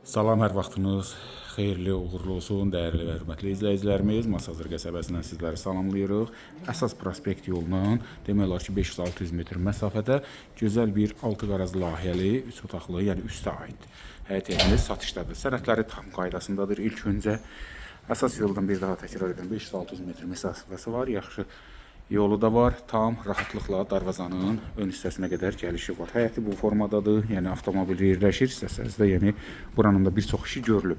Salam, hər vaxtınız xeyirli, uğurlu olsun, dəyərli və hörmətli izləyicilərimiz. Masazır qəsəbəsindən sizləri salamlayırıq. Əsas prospekt yolundan demək olar ki 500-600 metr məsafədə gözəl bir 6 qarazlı layihəli 3 otaqlı, yəni üstə aid həyət eviniz satışdadır. Sənədləri tam qaydasındadır. İlk öncə əsas yoldan bir daha təkrar edirəm, 500-600 metr məsafəsi var, yaxşı yolu da var, tam rahatlıqla darvazanın ön hissəsinə qədər gəlişi var. Həyəti bu formadadır, yəni avtomobil yerləşir hissəsində, yəni buranın da bir çox işi görülüb.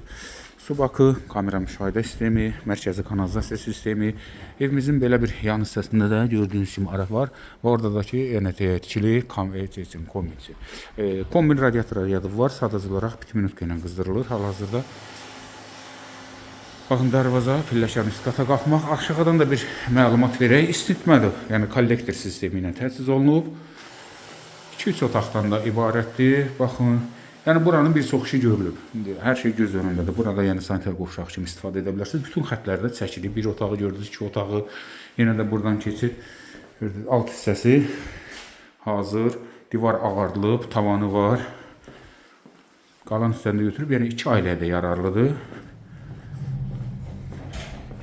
Su bakı, kamera müşahidə sistemi, mərkəzi kanalizasiya sistemi, evimizin belə bir yan hissəsində də gördüyünüz kimi araq var və oradakı tikili kombinçi. Kombin radiator yadı var, sadəcə olaraq bitim nöqtə ilə qızdırılır. Hal-hazırda baxın, darvaza, pilləkən üst qata qalxmaq. Aşağıdan da bir məlumat verək. İsitmədir, yəni kollektor sistemi ilə təchiz olunub. 2-3 otaqdan da ibarətdir. Baxın, yəni buranın bir çox işi görülüb. Hər şey göz önündədir. Burada yəni sanitar qovşaq kimi istifadə edə bilərsiniz. Bütün xətlərdə çəkilib. Bir otağı gördünüz, 2 otağı. Yenə də buradan keçir. Alt hissəsi hazır. Divar ağardılıb, tavanı var. Qalan hissəsində götürüb, yəni 2 ailəyə də yararlıdır.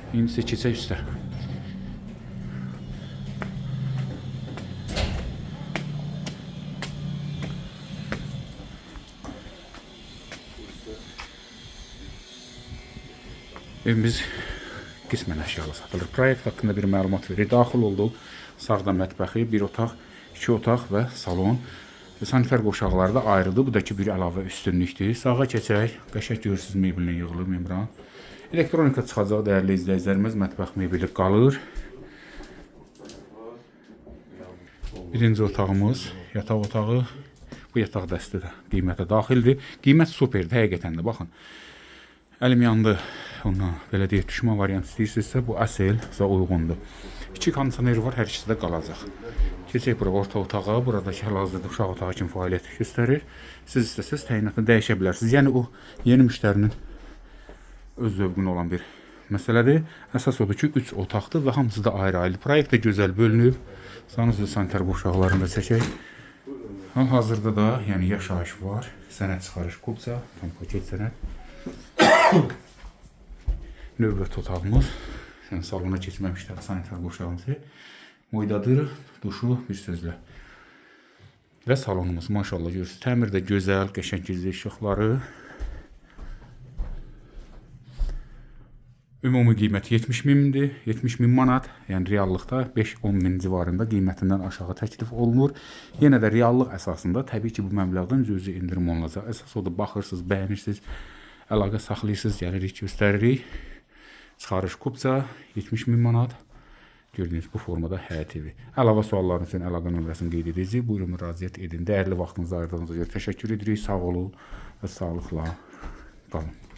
İndi keçək üstə. Evimiz qismən əşyalı satılır. Proyekt haqqında bir məlumat verir. Daxil olduq. Sağda mətbəxi, bir otaq, 2 otaq və salon. Sanitar qovşaqları da ayrıldı. Bu da ki bir əlavə üstünlükdür. Sağa keçək. Qəşəng görürsünüz, mebellə yığılıb membran. Elektronika çıxacaq, dəyərli izləyicilərimiz, mətbəx mebeli qalır. Birinci otağımız, yataq otağı. Bu yataq dəsti də qiymətə daxildir. Qiymət superdir, həqiqətən də. Baxın, əlim yandı. Ondan belə deyək, düşmə variant istəyirsinizsə, bu əsl uyğundur. 2 kondisioner var, hər ikisi də qalacaq. Keçək bura orta otağa. Buradakı hal-hazırda uşaq otağı kimi fəaliyyət göstərir. Siz istəsəz təyinatını dəyişə bilərsiniz. Yəni o yeni müştərinin öz zövqünə olan bir məsələdir. Əsas odur ki 3 otaqdır və hamısı da ayrı-ayrı. Proyekt də gözəl bölünüb. Sanırsınız sanitar qovşaqlarını da çəkək. Hal-hazırda da yəni yaşayış var. Sənəd çıxarış kupça, tam paket sənəd. Növbət otağımız. Yəni salona keçməmişlər sanitar qovşağımızı. Moydadır, duşu bir sözlə. Və salonumuz maşallah görürsünüz. Təmir də gözəl, qəşəng gizli işıqları. Ümumi qiymət 70 mindir, 70 min manat, yəni reallıqda 5-10 min civarında qiymətindən aşağı təklif olunur. Yenə də reallıq əsasında təbii ki bu məbləğdən cüzi indirim olunacaq. Əsas odur, baxırsınız, bəyənirsiniz, əlaqə saxlayırsınız, gəlirik, göstəririk. Çıxarış kupça 70 min manat. Gördüyünüz bu formada həyət evi. Əlavə suallarınız üçün əlaqə nömrəsini qeyd edirik. Buyurun, müraciət edin. Dəyərli vaxtınızı ayırdığınıza görə təşəkkür edirik. Sağ olun və sağlıqla qalın.